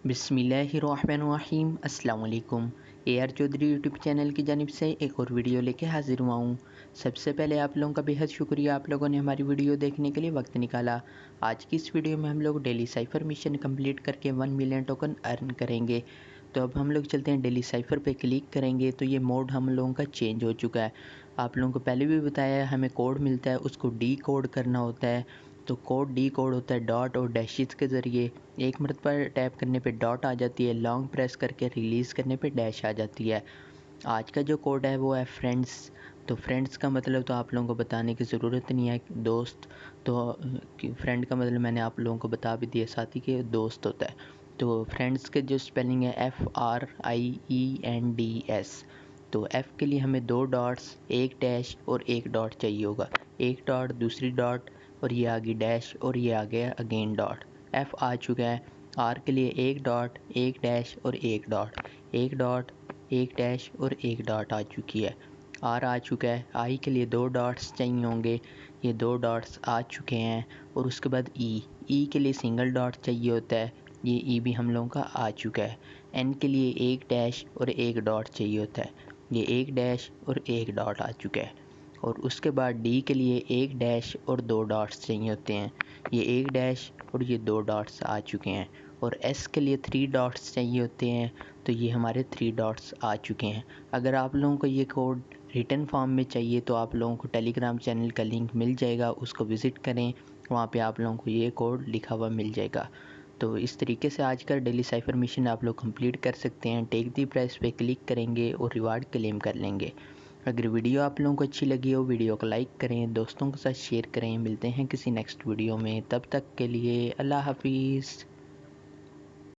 बिस्मिल्लाहिर्रहमानिर्रहीम। अस्सलाम वालेकुम। AR चौधरी यूट्यूब चैनल की जानिब से एक और वीडियो लेके हाजिर हुआ हूँ। सबसे पहले आप लोगों का बेहद शुक्रिया, आप लोगों ने हमारी वीडियो देखने के लिए वक्त निकाला। आज की इस वीडियो में हम लोग डेली साइफ़र मिशन कंप्लीट करके 1 मिलियन टोकन अर्न करेंगे। तो अब हम लोग चलते हैं, डेली साइफ़र पे क्लिक करेंगे तो ये मोड हम लोगों का चेंज हो चुका है। आप लोगों को पहले भी बताया है, हमें कोड मिलता है, उसको डी कोड करना होता है। तो कोड डी कोड होता है डॉट और डैशेस के ज़रिए। एक मरतबा टैप करने पे डॉट आ जाती है, लॉन्ग प्रेस करके रिलीज़ करने पे डैश आ जाती है। आज का जो कोड है वो है फ्रेंड्स। तो फ्रेंड्स का मतलब तो आप लोगों को बताने की ज़रूरत नहीं है, दोस्त। तो फ्रेंड का मतलब मैंने आप लोगों को बता भी दिया, साथी के दोस्त होता है। तो फ्रेंड्स के जो स्पेलिंग है FRIENDS। तो F के लिए हमें 2 डॉट्स, एक डैश और एक डॉट चाहिए होगा। एक डॉट, दूसरी डॉट और ये आगे डैश और ये आ गया अगेन डॉट। F आ चुका है। R के लिए एक डॉट, एक डैश और एक डॉट। एक डॉट, एक डैश और एक डॉट आ चुकी है। R आ चुका है। I के लिए 2 डॉट्स चाहिए होंगे, ये 2 डॉट्स आ चुके हैं। और उसके बाद E के लिए सिंगल डॉट चाहिए होता है, ये E भी हम लोगों का आ चुका है। N के लिए एक डैश और एक डॉट चाहिए होता है, ये एक डैश और एक डॉट आ चुका है। और उसके बाद D के लिए एक डैश और 2 डॉट्स चाहिए होते हैं, ये एक डैश और ये 2 डॉट्स आ चुके हैं। और S के लिए 3 डॉट्स चाहिए होते हैं, तो ये हमारे 3 डॉट्स आ चुके हैं। अगर आप लोगों को ये कोड रिटन फॉर्म में चाहिए तो आप लोगों को टेलीग्राम चैनल का लिंक मिल जाएगा, उसको विज़िट करें, वहाँ पे आप लोगों को ये कोड लिखा हुआ मिल जाएगा। तो इस तरीके से आज का डेली साइफ़र मिशन आप लोग कंप्लीट कर सकते हैं। टेक दी प्राइस पे क्लिक करेंगे और रिवार्ड क्लेम कर लेंगे। अगर वीडियो आप लोगों को अच्छी लगी हो, वीडियो को लाइक करें, दोस्तों के साथ शेयर करें। मिलते हैं किसी नेक्स्ट वीडियो में, तब तक के लिए अल्लाह हाफिज़।